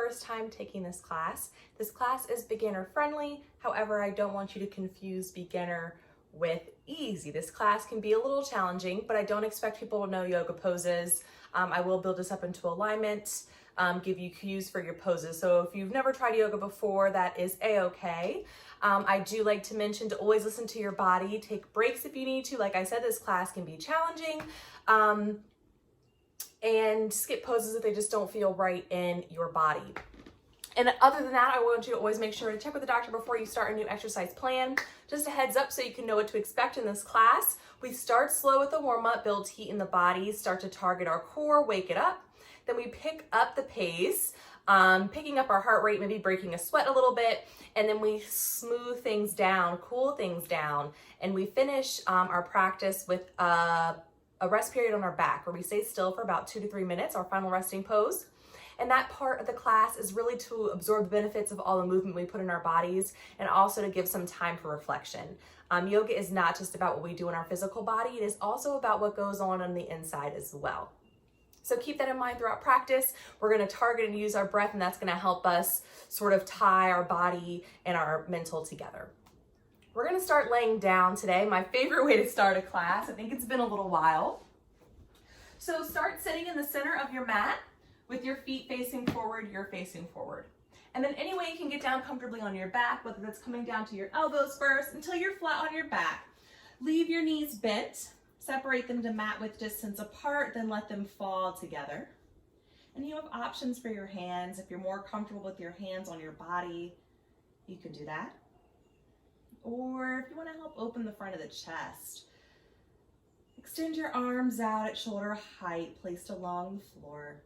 first time taking this class is beginner friendly. However, I don't want you to confuse beginner with easy. This class can be a little challenging, but I don't expect people to know yoga poses. I will build this up into alignment, give you cues for your poses. So if you've never tried yoga before, that is a-okay. I do like to mention to always listen to your body, take breaks if you need to. Like I said, this class can be challenging, and skip poses if they just don't feel right in your body. And other than that, I want you to always make sure to check with the doctor before you start a new exercise plan. Just a heads up so you can know what to expect in this class. We start slow with the warm-up, build heat in the body, start to target our core, wake it up. Then we pick up the pace, picking up our heart rate, maybe breaking a sweat a little bit, and then we smooth things down, cool things down, and we finish our practice with a rest period on our back where we stay still for about 2 to 3 minutes, our final resting pose. And that part of the class is really to absorb the benefits of all the movement we put in our bodies and also to give some time for reflection. Yoga is not just about what we do in our physical body, it is also about what goes on the inside as well. So keep that in mind throughout practice. We're gonna target and use our breath, and that's gonna help us sort of tie our body and our mental together. We're gonna start laying down today, my favorite way to start a class. I think it's been a little while. So start sitting in the center of your mat with your feet facing forward, you're facing forward. And then any way you can get down comfortably on your back, whether that's coming down to your elbows first until you're flat on your back. Leave your knees bent, separate them to mat width distance apart, then let them fall together. And you have options for your hands. If you're more comfortable with your hands on your body, you can do that. Or if you want to help open the front of the chest, extend your arms out at shoulder height, placed along the floor.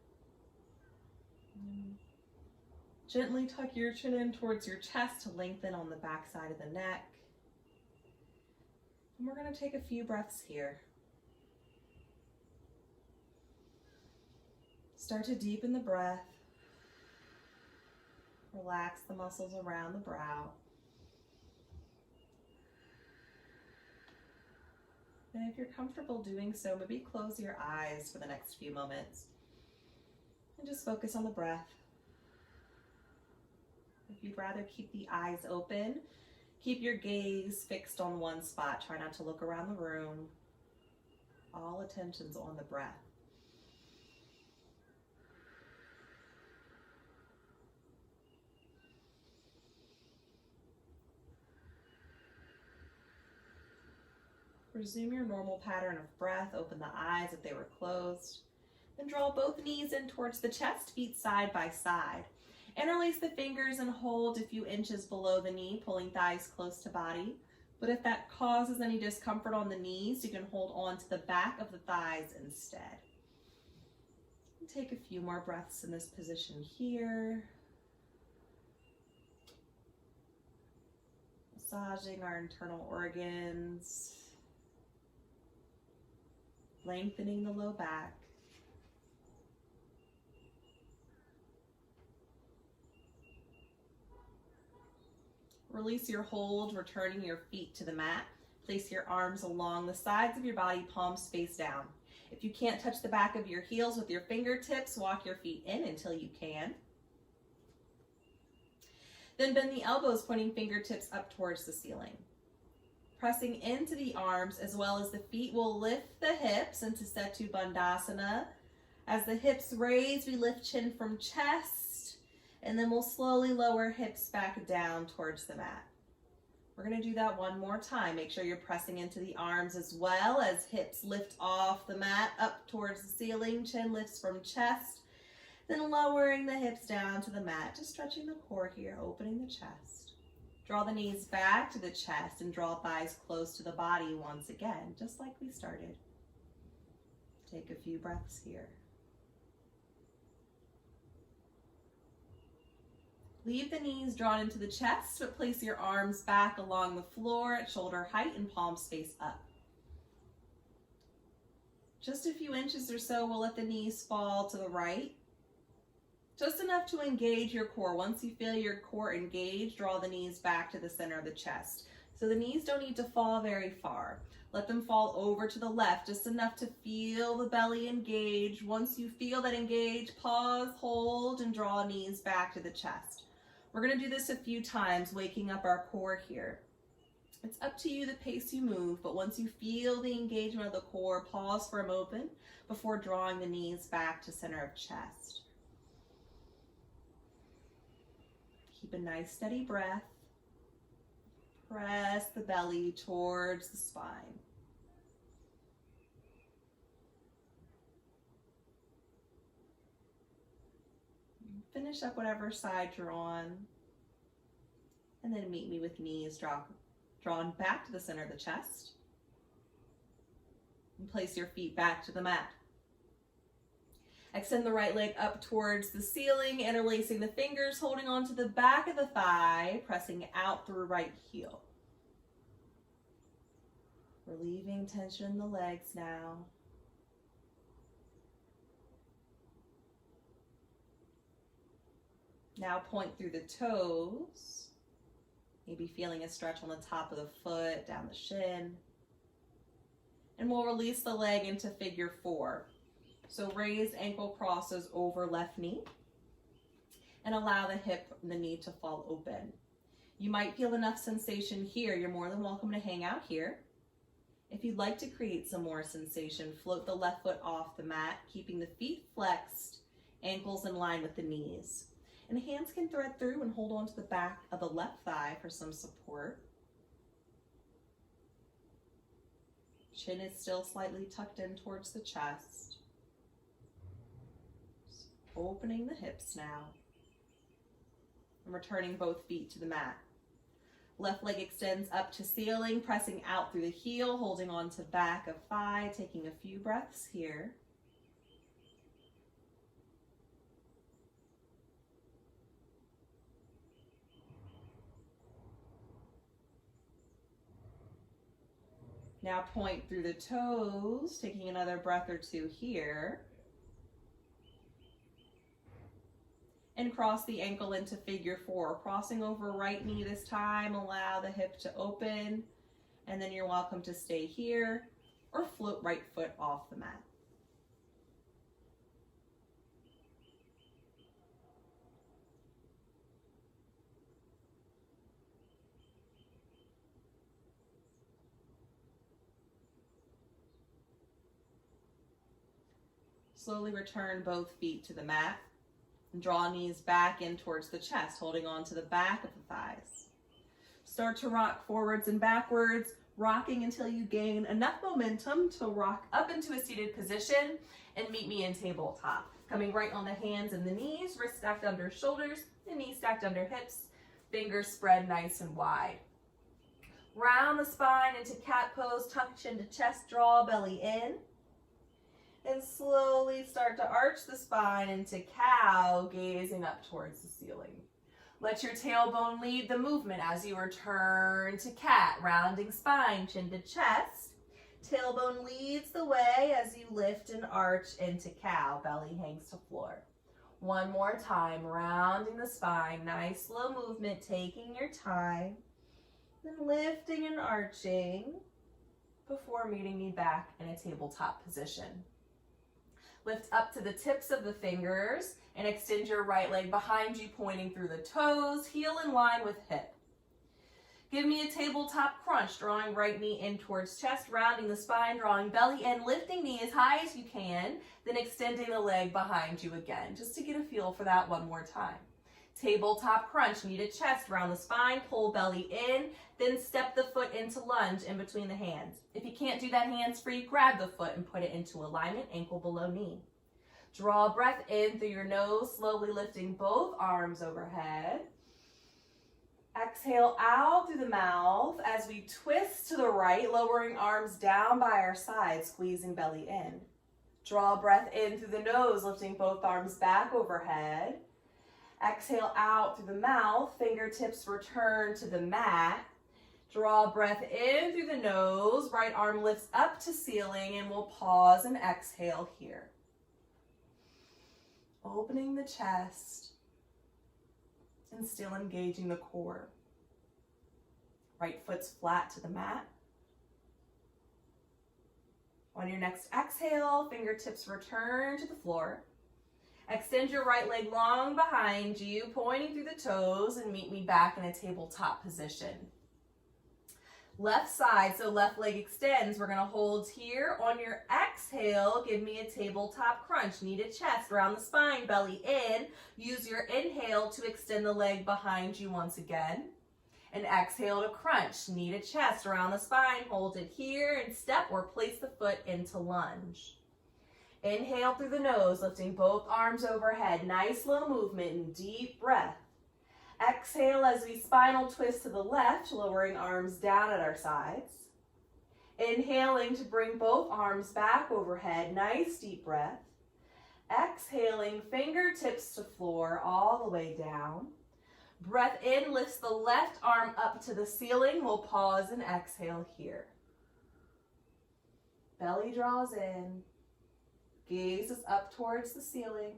Gently tuck your chin in towards your chest to lengthen on the back side of the neck. And we're going to take a few breaths here. Start to deepen the breath. Relax the muscles around the brow. And if you're comfortable doing so, maybe close your eyes for the next few moments and just focus on the breath. If you'd rather keep the eyes open, keep your gaze fixed on one spot. Try not to look around the room. All attention's on the breath. Resume your normal pattern of breath. Open the eyes if they were closed. Then draw both knees in towards the chest, feet side by side. Interlace the fingers and hold a few inches below the knee, pulling thighs close to body. But if that causes any discomfort on the knees, you can hold on to the back of the thighs instead. And take a few more breaths in this position here. Massaging our internal organs. Lengthening the low back. Release your hold, returning your feet to the mat. Place your arms along the sides of your body, palms face down. If you can't touch the back of your heels with your fingertips, walk your feet in until you can. Then bend the elbows, pointing fingertips up towards the ceiling. Pressing into the arms as well as the feet, will lift the hips into Setu Bandhasana. As the hips raise, we lift chin from chest, and then we'll slowly lower hips back down towards the mat. We're going to do that one more time. Make sure you're pressing into the arms as well as hips lift off the mat up towards the ceiling. Chin lifts from chest, then lowering the hips down to the mat, just stretching the core here, opening the chest. Draw the knees back to the chest and draw thighs close to the body once again, just like we started. Take a few breaths here. Leave the knees drawn into the chest, but place your arms back along the floor at shoulder height and palms face up. Just a few inches or so, we'll let the knees fall to the right. Just enough to engage your core. Once you feel your core engaged, draw the knees back to the center of the chest. So the knees don't need to fall very far. Let them fall over to the left, just enough to feel the belly engage. Once you feel that engage, pause, hold, and draw knees back to the chest. We're going to do this a few times, waking up our core here. It's up to you the pace you move, but once you feel the engagement of the core, pause for a moment before drawing the knees back to center of chest. Keep a nice steady breath. Press the belly towards the spine. Finish up whatever side you're on. And then meet me with knees drawn back to the center of the chest. And place your feet back to the mat. Extend the right leg up towards the ceiling, interlacing the fingers, holding onto the back of the thigh, pressing out through right heel. Relieving tension in the legs now. Now point through the toes, maybe feeling a stretch on the top of the foot, down the shin. And we'll release the leg into figure 4. So raised ankle crosses over left knee and allow the hip and the knee to fall open. You might feel enough sensation here. You're more than welcome to hang out here. If you'd like to create some more sensation, float the left foot off the mat, keeping the feet flexed, ankles in line with the knees. And hands can thread through and hold onto the back of the left thigh for some support. Chin is still slightly tucked in towards the chest. Opening the hips now. And returning both feet to the mat. Left leg extends up to ceiling, pressing out through the heel, holding on to back of thigh, taking a few breaths here. Now point through the toes, taking another breath or two here. And cross the ankle into figure 4. Crossing over right knee this time, allow the hip to open, and then you're welcome to stay here or float right foot off the mat. Slowly return both feet to the mat. And draw knees back in towards the chest, holding on to the back of the thighs. Start to rock forwards and backwards, rocking until you gain enough momentum to rock up into a seated position and meet me in tabletop. Coming right on the hands and the knees, wrists stacked under shoulders, and knees stacked under hips, fingers spread nice and wide. Round the spine into cat pose, tuck chin to chest, draw belly in. And slowly start to arch the spine into cow, gazing up towards the ceiling. Let your tailbone lead the movement as you return to cat, rounding spine, chin to chest. Tailbone leads the way as you lift and arch into cow, belly hangs to floor. One more time, rounding the spine, nice slow movement, taking your time. Then lifting and arching before meeting me back in a tabletop position. Lift up to the tips of the fingers and extend your right leg behind you, pointing through the toes, heel in line with hip. Give me a tabletop crunch, drawing right knee in towards chest, rounding the spine, drawing belly in, lifting knee as high as you can, then extending the leg behind you again, just to get a feel for that one more time. Tabletop crunch, knee to chest, round the spine, pull belly in, then step the foot into lunge in between the hands. If you can't do that hands free, grab the foot and put it into alignment, ankle below knee. Draw a breath in through your nose, slowly lifting both arms overhead. Exhale out through the mouth as we twist to the right, lowering arms down by our sides, squeezing belly in. Draw a breath in through the nose, lifting both arms back overhead. Exhale out through the mouth, fingertips return to the mat. Draw a breath in through the nose, right arm lifts up to ceiling, and we'll pause and exhale here. Opening the chest and still engaging the core. Right foot's flat to the mat. On your next exhale, fingertips return to the floor. Extend your right leg long behind you, pointing through the toes, and meet me back in a tabletop position. Left side, so left leg extends. We're gonna hold here. On your exhale, give me a tabletop crunch. Knee to chest, round the spine, belly in. Use your inhale to extend the leg behind you once again. And exhale to crunch, knee to chest, around the spine, hold it here, and step or place the foot into lunge. Inhale through the nose, lifting both arms overhead. Nice slow movement and deep breath. Exhale as we spinal twist to the left, lowering arms down at our sides. Inhaling to bring both arms back overhead. Nice deep breath. Exhaling, fingertips to floor all the way down. Breath in lifts the left arm up to the ceiling. We'll pause and exhale here. Belly draws in. Gaze is up towards the ceiling.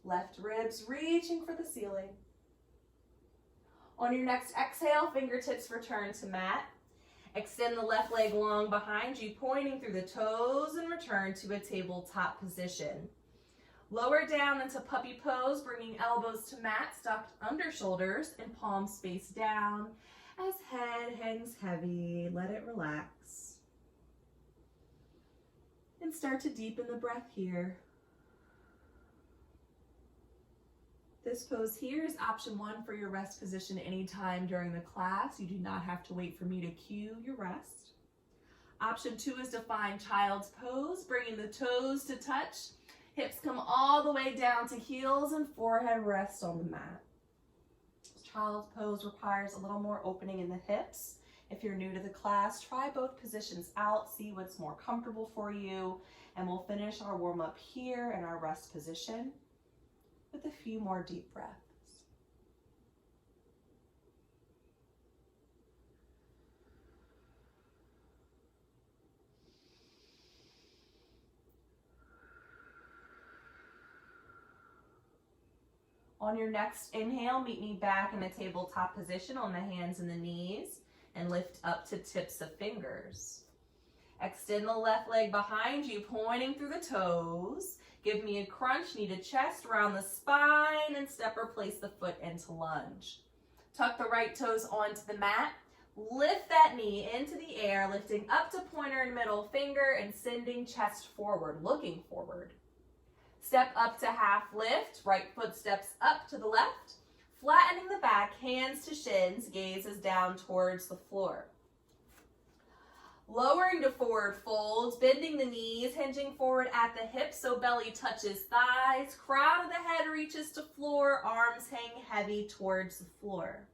Left ribs reaching for the ceiling. On your next exhale, fingertips return to mat. Extend the left leg long behind you, pointing through the toes, and return to a tabletop position. Lower down into puppy pose, bringing elbows to mat, tucked under shoulders, and palms face down as head hangs heavy. Let it relax. And start to deepen the breath here. This pose here is option 1 for your rest position anytime during the class. You do not have to wait for me to cue your rest. Option 2 is to find child's pose, bringing the toes to touch. Hips come all the way down to heels and forehead rests on the mat. Child's pose requires a little more opening in the hips. If you're new to the class, try both positions out, see what's more comfortable for you, and we'll finish our warm-up here in our rest position with a few more deep breaths. On your next inhale, meet me back in a tabletop position on the hands and the knees and lift up to tips of fingers. Extend the left leg behind you, pointing through the toes. Give me a crunch, knee to chest, round the spine, and step or place the foot into lunge. Tuck the right toes onto the mat. Lift that knee into the air, lifting up to pointer and middle finger and sending chest forward, looking forward. Step up to half lift, right foot steps up to the left, flattening the back, hands to shins, gazes down towards the floor. Lowering to forward folds, bending the knees, hinging forward at the hips so belly touches thighs, crown of the head reaches to floor, arms hang heavy towards the floor.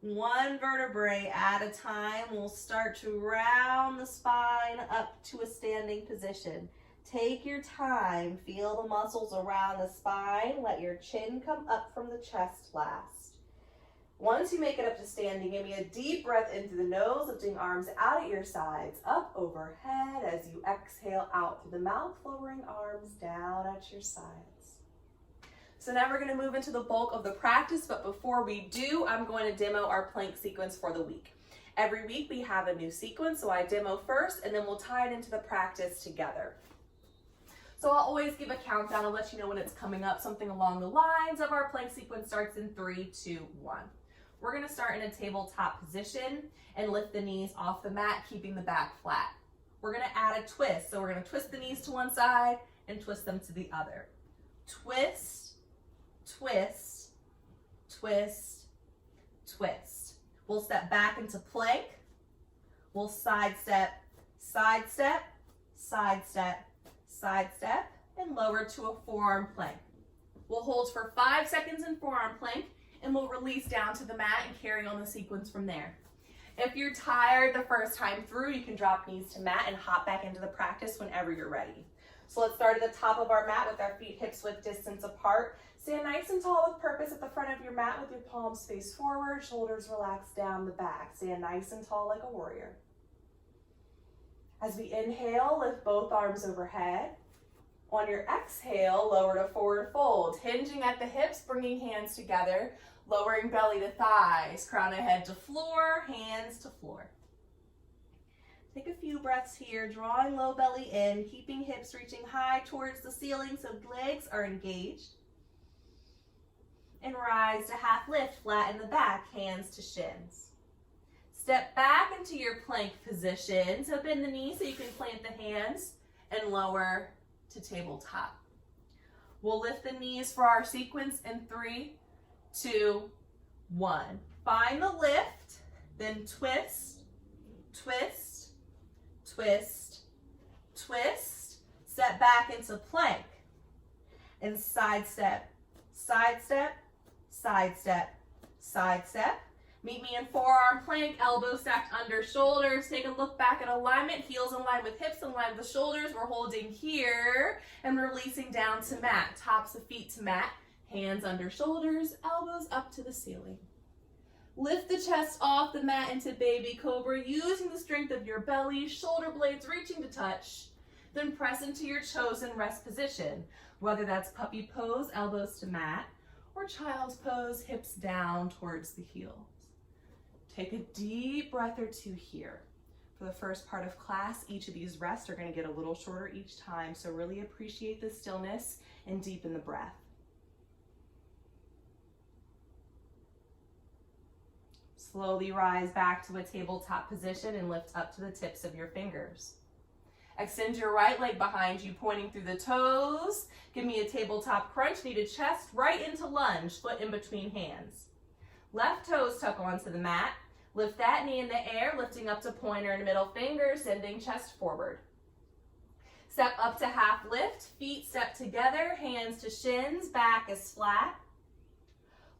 One vertebrae at a time, we'll start to round the spine up to a standing position. Take your time, feel the muscles around the spine, let your chin come up from the chest last. Once you make it up to standing, give me a deep breath into the nose, lifting arms out at your sides, up overhead as you exhale out through the mouth, lowering arms down at your sides. So now we're going to move into the bulk of the practice, but before we do, I'm going to demo our plank sequence for the week. Every week we have a new sequence, so I demo first, and then we'll tie it into the practice together. So I'll always give a countdown. I'll let you know when it's coming up, something along the lines of our plank sequence starts in 3, 2, 1. We're going to start in a tabletop position and lift the knees off the mat, keeping the back flat. We're going to add a twist. So we're going to twist the knees to one side and twist them to the other. Twist, twist, twist, twist. We'll step back into plank. We'll sidestep, sidestep, sidestep, sidestep, and lower to a forearm plank. We'll hold for 5 seconds in forearm plank, and we'll release down to the mat and carry on the sequence from there. If you're tired the first time through, you can drop knees to mat and hop back into the practice whenever you're ready. So let's start at the top of our mat with our feet hips width distance apart. Stand nice and tall with purpose at the front of your mat with your palms face forward, shoulders relaxed down the back. Stand nice and tall like a warrior. As we inhale, lift both arms overhead. On your exhale, lower to forward fold, hinging at the hips, bringing hands together, Lowering belly to thighs, crown of head to floor, hands to floor. Take a few breaths here, drawing low belly in, keeping hips reaching high towards the ceiling so legs are engaged. And rise to half lift, flatten the back, hands to shins. Step back into your plank position. So bend the knees so you can plant the hands and lower to tabletop. We'll lift the knees for our sequence in 3, 2, 1. Find the lift, then twist, twist, twist, twist. Step back into plank and side step, side step, side step, side step. Meet me in forearm plank, elbows stacked under shoulders. Take a look back at alignment, heels in line with hips, in line with shoulders. We're holding here and releasing down to mat. Tops of feet to mat, hands under shoulders, elbows up to the ceiling. Lift the chest off the mat into baby cobra, using the strength of your belly, shoulder blades reaching to touch. Then press into your chosen rest position, whether that's puppy pose, elbows to mat, or child's pose, hips down towards the heels. Take a deep breath or two here. For the first part of class, each of these rests are going to get a little shorter each time, so really appreciate the stillness and deepen the breath. Slowly rise back to a tabletop position and lift up to the tips of your fingers. Extend your right leg behind you, pointing through the toes. Give me a tabletop crunch, knee to chest, right into lunge, foot in between hands. Left toes tuck onto the mat. Lift that knee in the air, lifting up to pointer and middle finger, sending chest forward. Step up to half lift, feet step together, hands to shins, back is flat.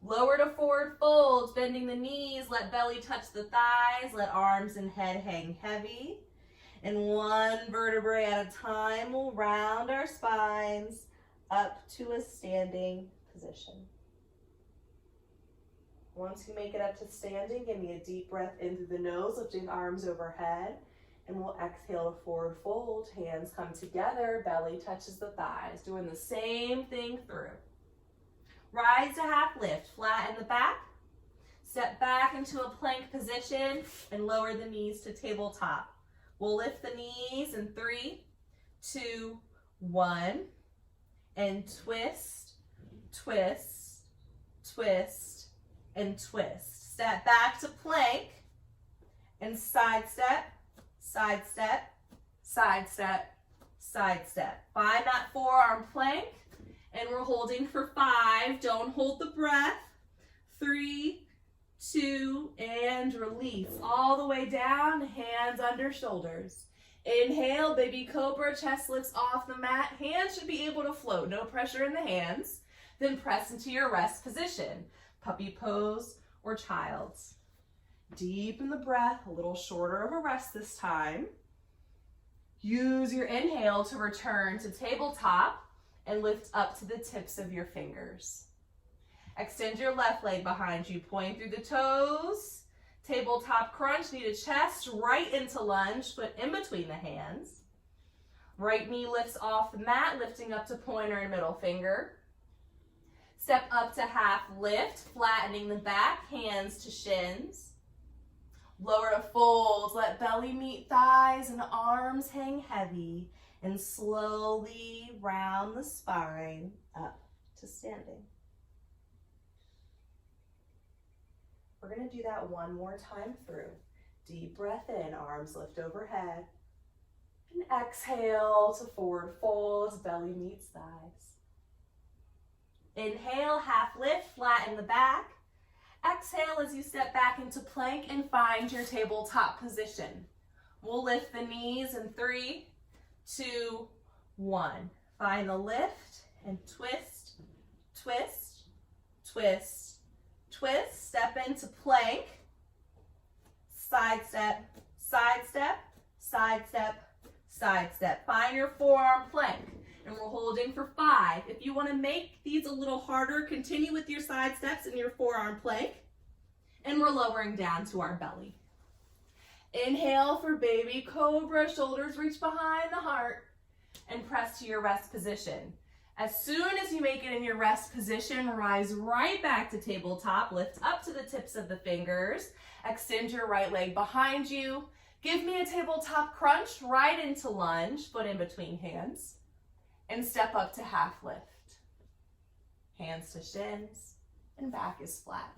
Lower to forward fold, bending the knees, let belly touch the thighs, let arms and head hang heavy. And one vertebrae at a time, we'll round our spines up to a standing position. Once you make it up to standing, give me a deep breath in through the nose, lifting arms overhead. And we'll exhale to forward fold, hands come together, belly touches the thighs. Doing the same thing through. Rise to half lift, flatten the back. Step back into a plank position and lower the knees to tabletop. We'll lift the knees in 3, 2, 1. And twist, twist, twist, and twist. Step back to plank and side step, side step, side step, side step. Find that forearm plank, and we're holding for 5. Don't hold the breath. 3, 2, and release. All the way down, hands under shoulders. Inhale, baby cobra, chest lifts off the mat. Hands should be able to float, no pressure in the hands. Then press into your rest position, puppy pose or child's. Deepen the breath, a little shorter of a rest this time. Use your inhale to return to tabletop and lift up to the tips of your fingers. Extend your left leg behind you, point through the toes. Tabletop crunch, knee to chest, right into lunge, foot in between the hands. Right knee lifts off the mat, lifting up to pointer and middle finger. Step up to half lift, flattening the back, hands to shins. Lower to fold, let belly meet thighs and arms hang heavy, and slowly round the spine up to standing. We're going to do that one more time through. Deep breath in, arms lift overhead. And exhale to forward fold as belly meets thighs. Inhale, half lift, flatten the back. Exhale as you step back into plank and find your tabletop position. We'll lift the knees in 3, 2, 1. Find the lift and twist, twist, twist, twist. Step into plank, side step, side step, side step, side step. Find your forearm plank, and we're holding for 5. If you want to make these a little harder, continue with your side steps and your forearm plank, and we're lowering down to our belly. Inhale for baby cobra, shoulders reach behind the heart, and press to your rest position. As soon as you make it in your rest position, rise right back to tabletop. Lift up to the tips of the fingers. Extend your right leg behind you. Give me a tabletop crunch right into lunge, foot in between hands. And step up to half lift. Hands to shins, and back is flat.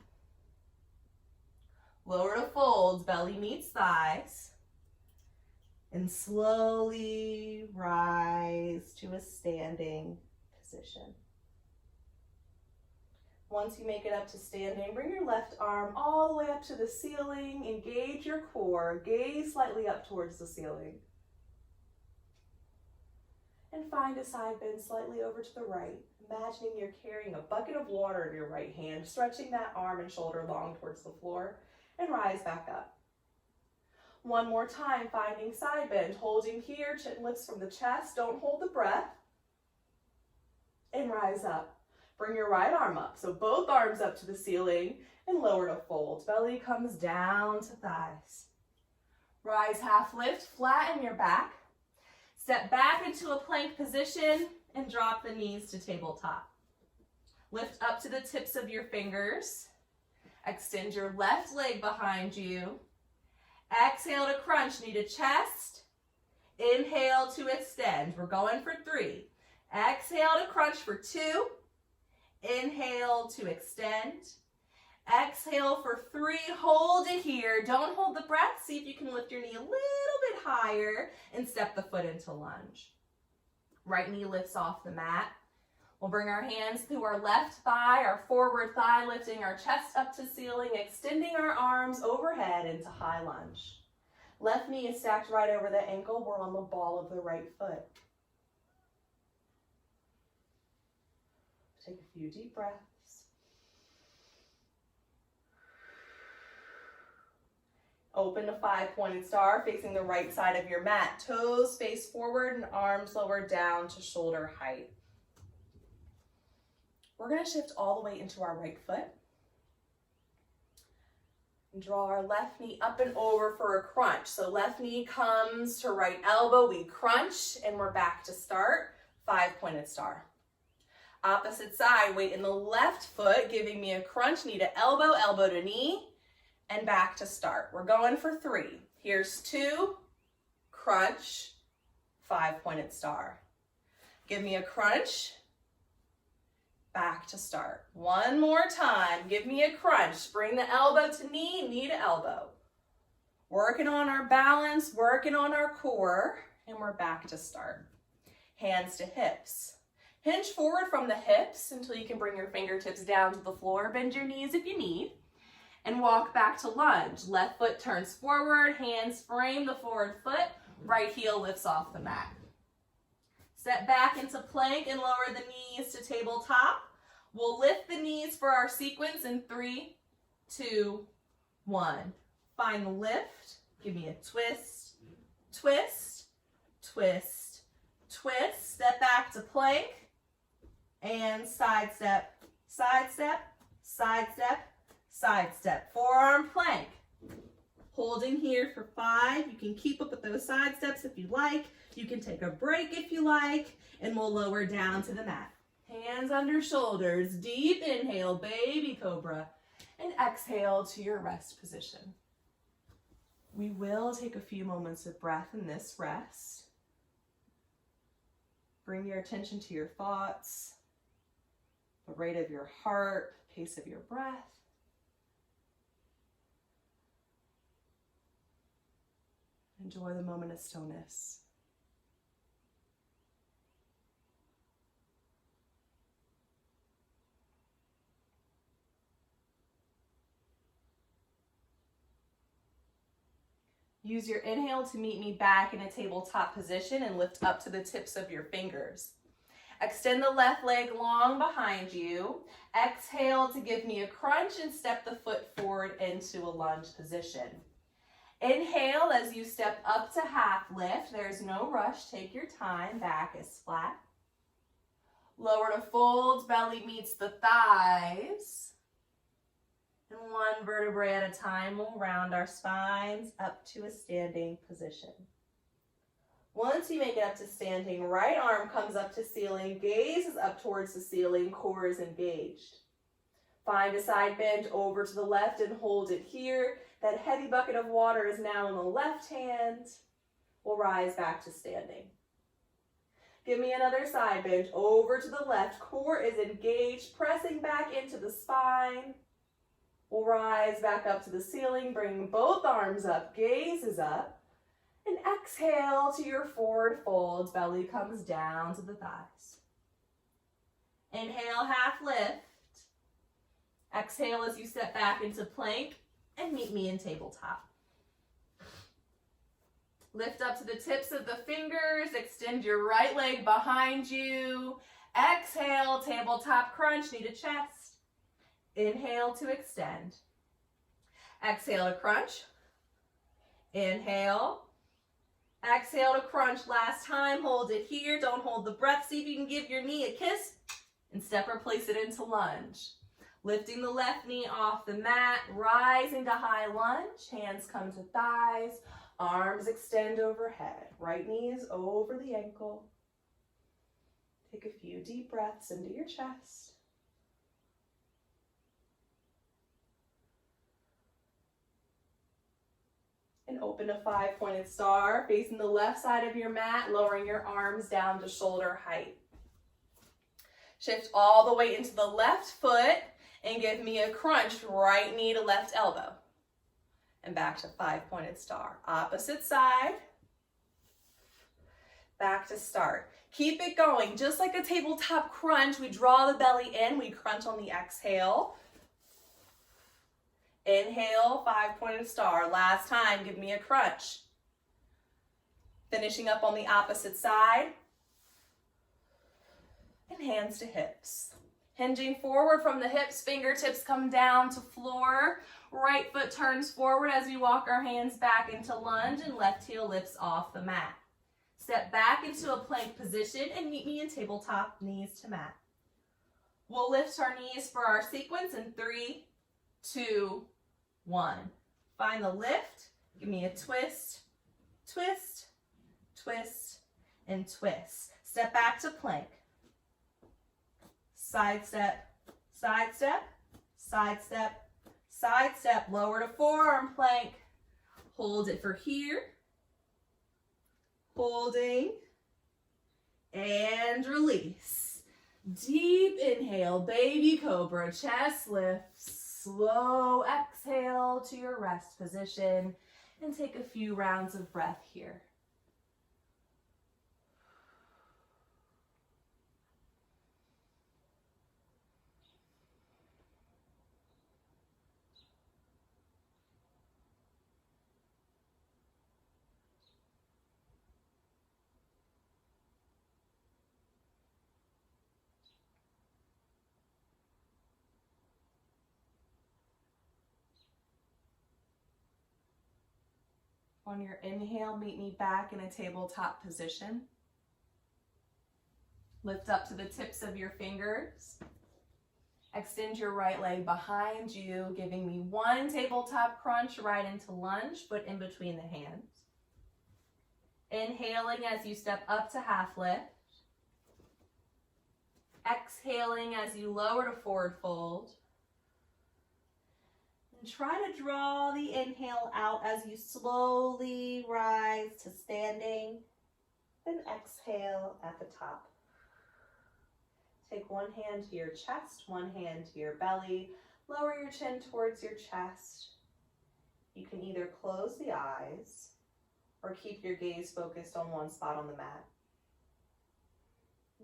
Lower to folds, belly meets thighs. And slowly rise to a standing position. Once you make it up to standing, bring your left arm all the way up to the ceiling. Engage your core. Gaze slightly up towards the ceiling. And find a side bend slightly over to the right. Imagining you're carrying a bucket of water in your right hand, stretching that arm and shoulder long towards the floor, and rise back up. One more time, finding side bend, holding here, chin lifts from the chest. Don't hold the breath. And rise up. Bring your right arm up, so both arms up to the ceiling, and lower to fold. Belly comes down to thighs. Rise half lift, flatten your back. Step back into a plank position and drop the knees to tabletop. Lift up to the tips of your fingers. Extend your left leg behind you. Exhale to crunch, knee to chest. Inhale to extend. We're going for 3. Exhale to crunch for 2. Inhale to extend. Exhale for 3. Hold it here. Don't hold the breath. See if you can lift your knee a little bit higher and step the foot into lunge. Right knee lifts off the mat. We'll bring our hands through our left thigh, our forward thigh, lifting our chest up to ceiling, extending our arms overhead into high lunge. Left knee is stacked right over the ankle. We're on the ball of the right foot. Take a few deep breaths. Open to 5-pointed star, facing the right side of your mat. Toes face forward and arms lower down to shoulder height. We're going to shift all the way into our right foot. And draw our left knee up and over for a crunch. So left knee comes to right elbow. We crunch and we're back to start. 5-pointed star. Opposite side, weight in the left foot, giving me a crunch, knee to elbow, elbow to knee, and back to start. We're going for 3. Here's 2, crunch, 5-pointed star. Give me a crunch, back to start. One more time, give me a crunch. Bring the elbow to knee, knee to elbow. Working on our balance, working on our core, and we're back to start. Hands to hips. Hinge forward from the hips until you can bring your fingertips down to the floor. Bend your knees if you need. And walk back to lunge. Left foot turns forward, hands frame the forward foot, right heel lifts off the mat. Step back into plank and lower the knees to tabletop. We'll lift the knees for our sequence in 3, 2, 1. Find the lift. Give me a twist, twist, twist, twist. Step back to plank. And side step, side step, side step, side step. Forearm plank. Holding here for 5. You can keep up with those side steps if you like. You can take a break if you like. And we'll lower down to the mat. Hands under shoulders. Deep inhale, baby cobra. And exhale to your rest position. We will take a few moments of breath in this rest. Bring your attention to your thoughts, the rate of your heart, pace of your breath. Enjoy the moment of stillness. Use your inhale to meet me back in a tabletop position and lift up to the tips of your fingers. Extend the left leg long behind you. Exhale to give me a crunch and step the foot forward into a lunge position. Inhale as you step up to half lift. There's no rush. Take your time. Back is flat. Lower to fold. Belly meets the thighs. And 1 vertebrae at a time, we'll round our spines up to a standing position. Once you make it up to standing, right arm comes up to ceiling, gaze is up towards the ceiling, core is engaged. Find a side bend over to the left and hold it here. That heavy bucket of water is now in the left hand. We'll rise back to standing. Give me another side bend over to the left. Core is engaged, pressing back into the spine. We'll rise back up to the ceiling, bring both arms up, gaze is up. And exhale to your forward fold, belly comes down to the thighs. Inhale, half lift. Exhale as you step back into plank and meet me in tabletop. Lift up to the tips of the fingers, extend your right leg behind you. Exhale, tabletop crunch, knee to chest. Inhale to extend. Exhale to crunch. Inhale. Exhale to crunch. Last time, hold it here. Don't hold the breath. See if you can give your knee a kiss and step or place it into lunge. Lifting the left knee off the mat, rising to high lunge. Hands come to thighs, arms extend overhead. Right knee is over the ankle. Take a few deep breaths into your chest. And open a 5-pointed star, facing the left side of your mat, lowering your arms down to shoulder height. Shift all the way into the left foot and give me a crunch, right knee to left elbow. And back to 5-pointed star. Opposite side. Back to start. Keep it going. Just like a tabletop crunch, we draw the belly in, we crunch on the exhale. Inhale, 5-pointed star. Last time, give me a crunch. Finishing up on the opposite side. And hands to hips. Hinging forward from the hips, fingertips come down to floor. Right foot turns forward as we walk our hands back into lunge and left heel lifts off the mat. Step back into a plank position and meet me in tabletop, knees to mat. We'll lift our knees for our sequence in 3, 2, 1. Find the lift. Give me a twist, twist, twist, and twist. Step back to plank. Side step, side step, side step, side step. Lower to forearm plank. Hold it for here. Holding. And release. Deep inhale, baby cobra, chest lifts. Slow exhale to your rest position and take a few rounds of breath here. On your inhale, meet me back in a tabletop position. Lift up to the tips of your fingers. Extend your right leg behind you, giving me 1 tabletop crunch right into lunge, foot in between the hands. Inhaling as you step up to half lift. Exhaling as you lower to forward fold. And try to draw the inhale out as you slowly rise to standing. Then exhale at the top. Take one hand to your chest, one hand to your belly. Lower your chin towards your chest. You can either close the eyes or keep your gaze focused on one spot on the mat.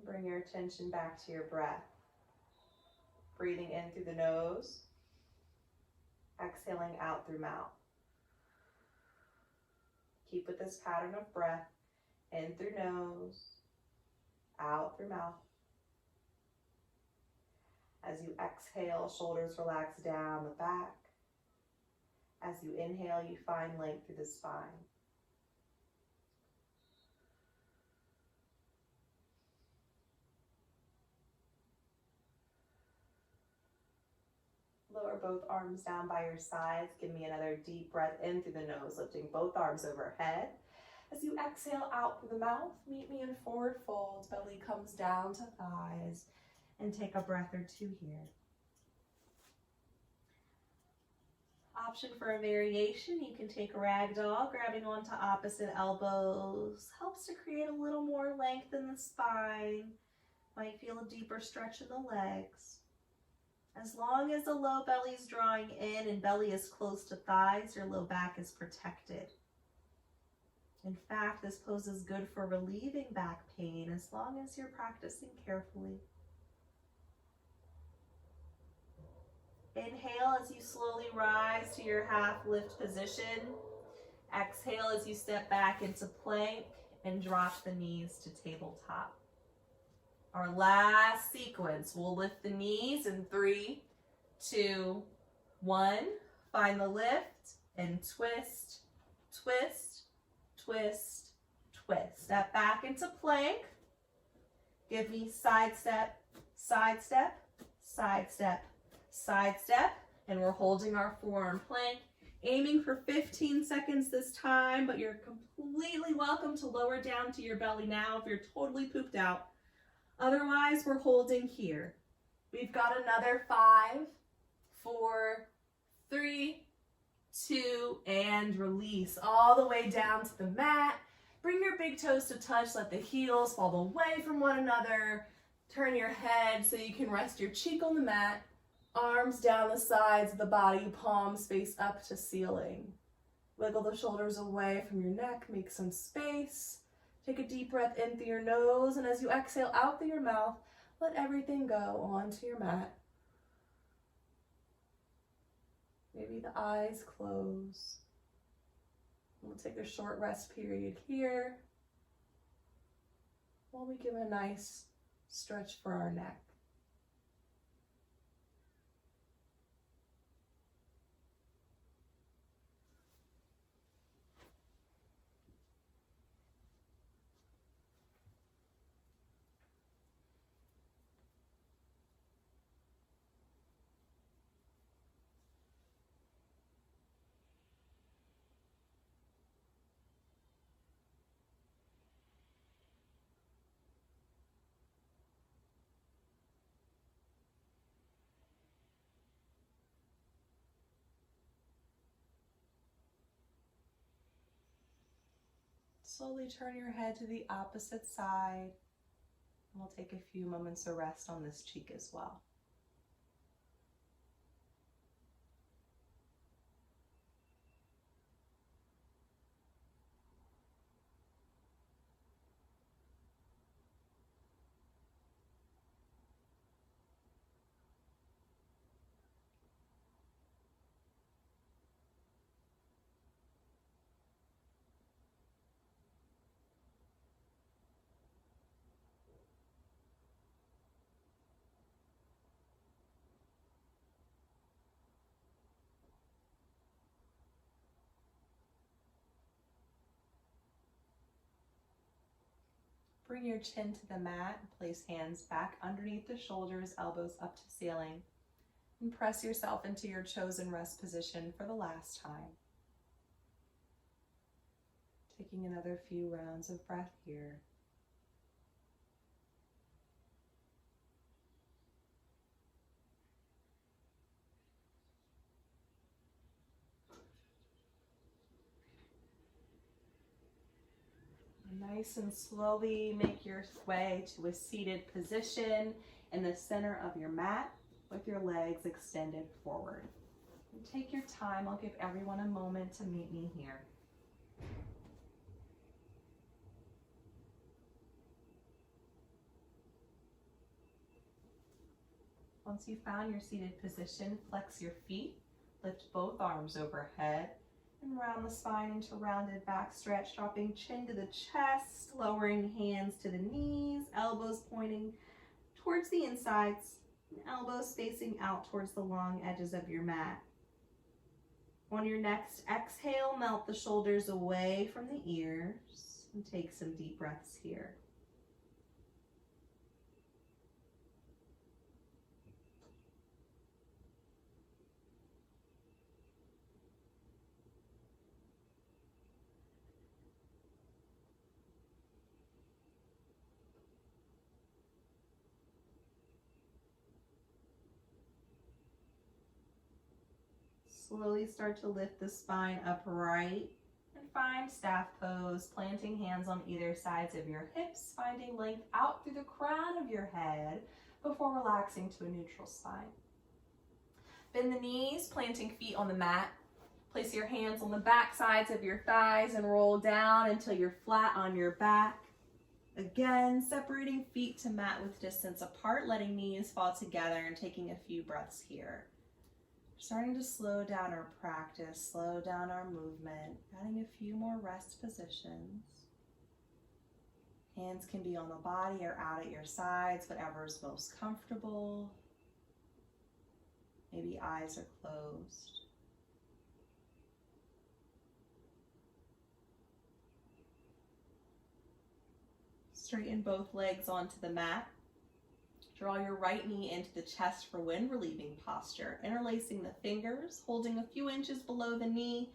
Bring your attention back to your breath. Breathing in through the nose. Exhaling out through mouth. Keep with this pattern of breath. In through nose, out through mouth. As you exhale, shoulders relax down the back. As you inhale, you find length through the spine. Lower both arms down by your sides. Give me another deep breath in through the nose, lifting both arms overhead. As you exhale out through the mouth, meet me in forward fold. Belly comes down to thighs. And take a breath or two here. Option for a variation, you can take ragdoll, grabbing onto opposite elbows. Helps to create a little more length in the spine. Might feel a deeper stretch in the legs. As long as the low belly is drawing in and belly is close to thighs, your low back is protected. In fact, this pose is good for relieving back pain as long as you're practicing carefully. Inhale as you slowly rise to your half lift position. Exhale as you step back into plank and drop the knees to tabletop. Our last sequence, we'll lift the knees in 3, 2, 1. Find the lift and twist, twist, twist, twist. Step back into plank. Give me side step, side step, side step, side step. And we're holding our forearm plank. Aiming for 15 seconds this time, but you're completely welcome to lower down to your belly now if you're totally pooped out. Otherwise, we're holding here. We've got another 5, 4, 3, 2, and release all the way down to the mat. Bring your big toes to touch. Let the heels fall away from one another. Turn your head so you can rest your cheek on the mat. Arms down the sides of the body, palms face up to ceiling. Wiggle the shoulders away from your neck. Make some space. Take a deep breath in through your nose, and as you exhale out through your mouth, let everything go onto your mat. Maybe the eyes close. We'll take a short rest period here while we give a nice stretch for our neck. Slowly turn your head to the opposite side. And we'll take a few moments of rest on this cheek as well. Bring your chin to the mat, place hands back underneath the shoulders, elbows up to ceiling, and press yourself into your chosen rest position for the last time. Taking another few rounds of breath here. Nice and slowly make your way to a seated position in the center of your mat with your legs extended forward. And take your time. I'll give everyone a moment to meet me here. Once you've found your seated position, flex your feet, lift both arms overhead, and round the spine into rounded back stretch, dropping chin to the chest, lowering hands to the knees, elbows pointing towards the insides, and elbows facing out towards the long edges of your mat. On your next exhale, melt the shoulders away from the ears and take some deep breaths here. Slowly start to lift the spine upright and find staff pose, planting hands on either sides of your hips, finding length out through the crown of your head before relaxing to a neutral spine. Bend the knees, planting feet on the mat. Place your hands on the back sides of your thighs and roll down until you're flat on your back. Again, separating feet to mat with distance apart, letting knees fall together and taking a few breaths here. Starting to slow down our practice, slow down our movement, adding a few more rest positions. Hands can be on the body or out at your sides, whatever is most comfortable. Maybe eyes are closed. Straighten both legs onto the mat. Draw your right knee into the chest for wind relieving posture, interlacing the fingers, holding a few inches below the knee,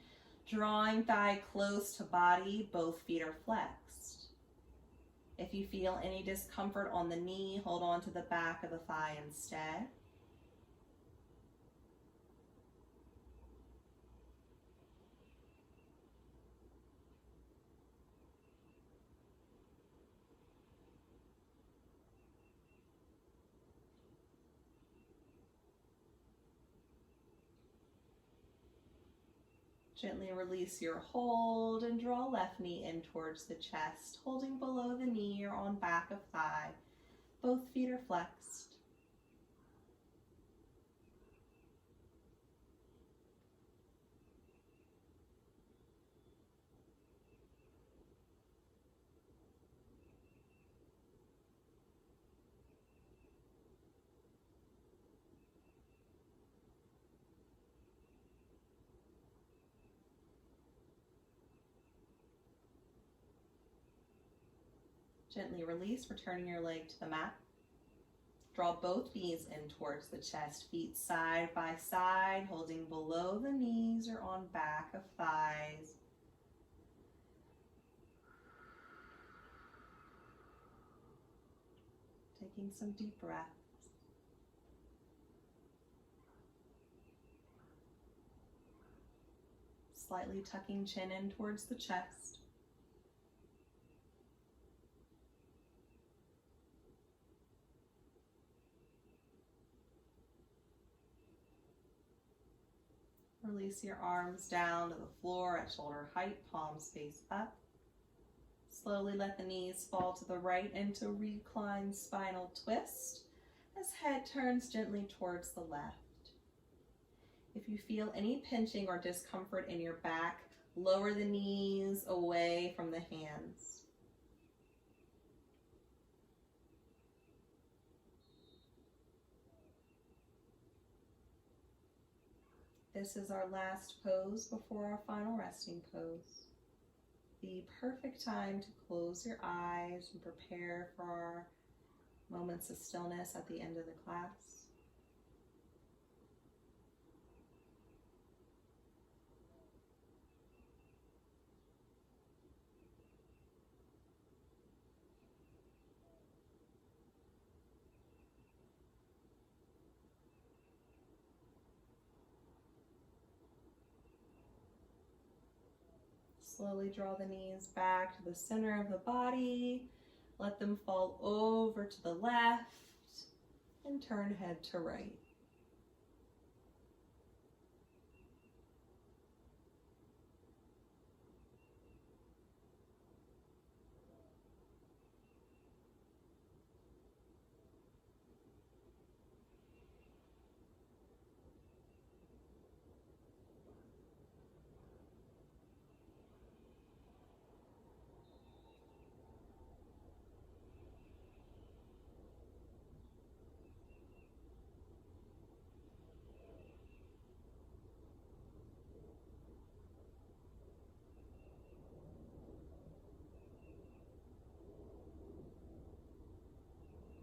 drawing thigh close to body, both feet are flexed. If you feel any discomfort on the knee, hold on to the back of the thigh instead. Gently release your hold and draw left knee in towards the chest, holding below the knee or on back of thigh. Both feet are flexed. Gently release, returning your leg to the mat. Draw both knees in towards the chest, feet side by side, holding below the knees or on back of thighs. Taking some deep breaths. Slightly tucking chin in towards the chest. Release your arms down to the floor at shoulder height, palms face up. Slowly let the knees fall to the right into reclined spinal twist as head turns gently towards the left. If you feel any pinching or discomfort in your back, lower the knees away from the hands. This is our last pose before our final resting pose. The perfect time to close your eyes and prepare for our moments of stillness at the end of the class. Slowly draw the knees back to the center of the body. Let them fall over to the left and turn head to right.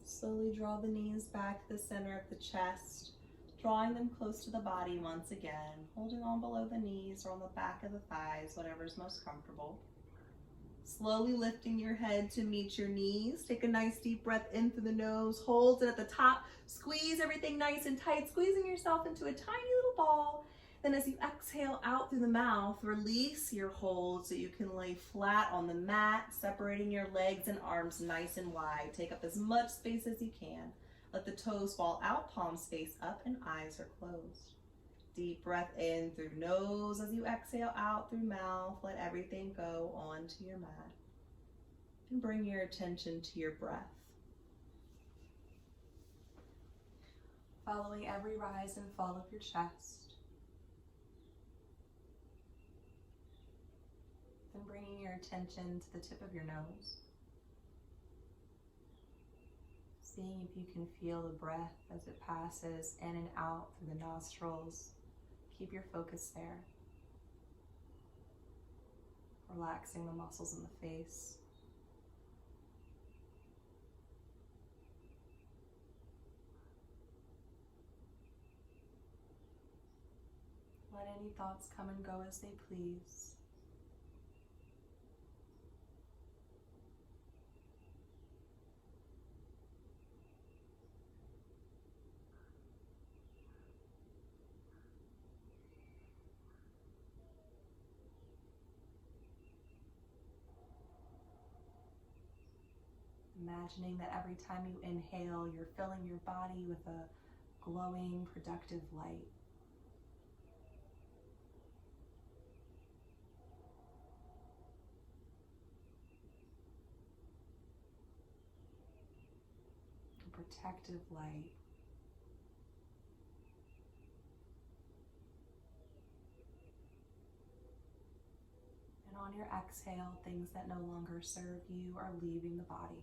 Slowly draw the knees back to the center of the chest, drawing them close to the body once again, holding on below the knees or on the back of the thighs, whatever's most comfortable. Slowly lifting your head to meet your knees. Take a nice deep breath in through the nose, hold it at the top, squeeze everything nice and tight, squeezing yourself into a tiny little ball, Then as you exhale out through the mouth, release your hold so you can lay flat on the mat, separating your legs and arms nice and wide. Take up as much space as you can. Let the toes fall out, palms face up, and eyes are closed. Deep breath in through nose as you exhale out through mouth. Let everything go onto your mat. And bring your attention to your breath. Following every rise and fall of your chest. Then bringing your attention to the tip of your nose. Seeing if you can feel the breath as it passes in and out through the nostrils. Keep your focus there. Relaxing the muscles in the face. Let any thoughts come and go as they please. Imagining that every time you inhale, you're filling your body with a glowing, productive light. A protective light. And on your exhale, things that no longer serve you are leaving the body.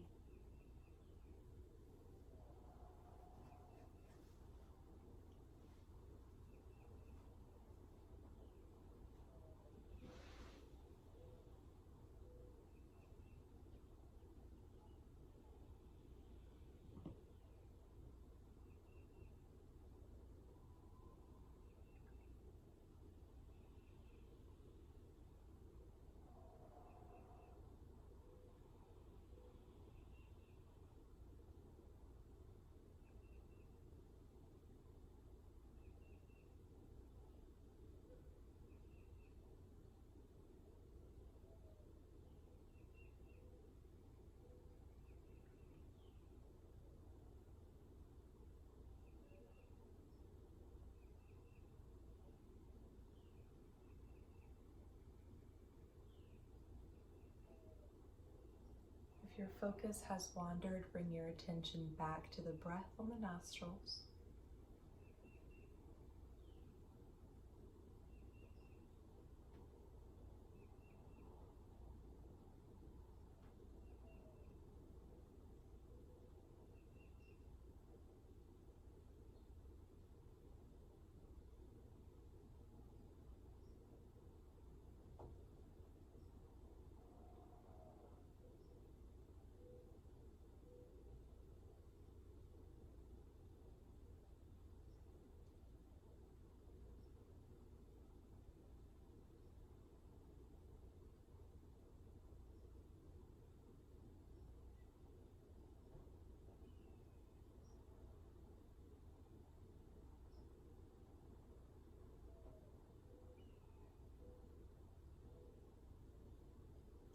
If your focus has wandered, bring your attention back to the breath on the nostrils.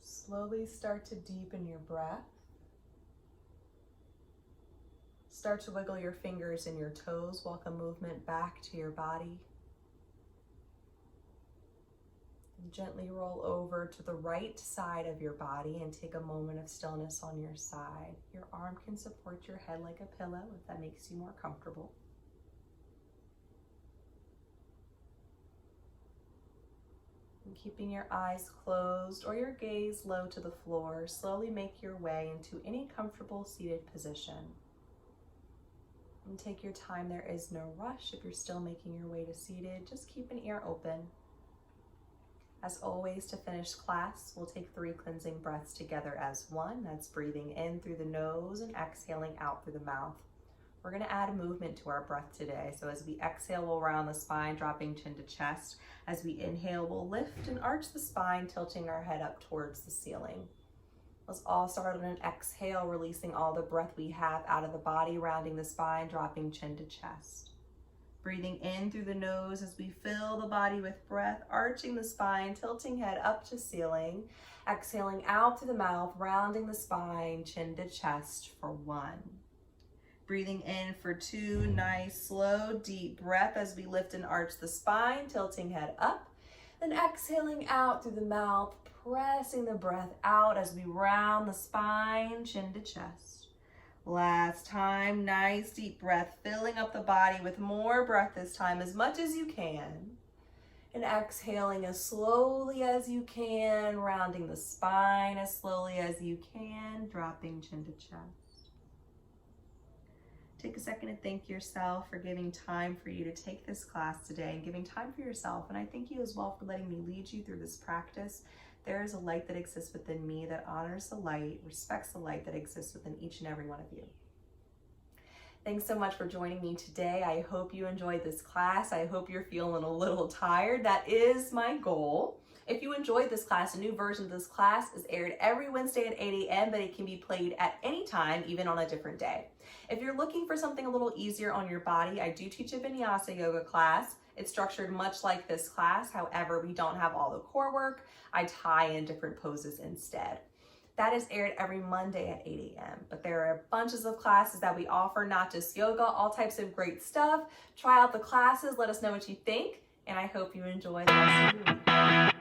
Slowly start to deepen your breath. Start to wiggle your fingers and your toes. Welcome movement back to your body. And gently roll over to the right side of your body and take a moment of stillness on your side. Your arm can support your head like a pillow if that makes you more comfortable. And keeping your eyes closed or your gaze low to the floor, slowly make your way into any comfortable seated position. And take your time, there is no rush. If you're still making your way to seated, just keep an ear open. As always, to finish class, we'll take 3 cleansing breaths together as one. That's breathing in through the nose and exhaling out through the mouth. We're going to add a movement to our breath today. So as we exhale, we'll round the spine, dropping chin to chest. As we inhale, we'll lift and arch the spine, tilting our head up towards the ceiling. Let's all start on an exhale, releasing all the breath we have out of the body, rounding the spine, dropping chin to chest. Breathing in through the nose as we fill the body with breath, arching the spine, tilting head up to ceiling. Exhaling out through the mouth, rounding the spine, chin to chest for 1. Breathing in for 2, nice, slow, deep breath as we lift and arch the spine, tilting head up. Then exhaling out through the mouth, pressing the breath out as we round the spine, chin to chest. Last time, nice deep breath, filling up the body with more breath this time, as much as you can. And exhaling as slowly as you can, rounding the spine as slowly as you can, dropping chin to chest. Take a second to thank yourself for giving time for you to take this class today and giving time for yourself. And I thank you as well for letting me lead you through this practice. There is a light that exists within me that honors the light, respects the light that exists within each and every one of you. Thanks so much for joining me today. I hope you enjoyed this class. I hope you're feeling a little tired. That is my goal. If you enjoyed this class, a new version of this class is aired every Wednesday at 8 a.m., but it can be played at any time, even on a different day. If you're looking for something a little easier on your body, I do teach a vinyasa yoga class. It's structured much like this class. However, we don't have all the core work. I tie in different poses instead. That is aired every Monday at 8 a.m. But there are bunches of classes that we offer, not just yoga, all types of great stuff. Try out the classes, let us know what you think, and I hope you enjoy the rest of your week.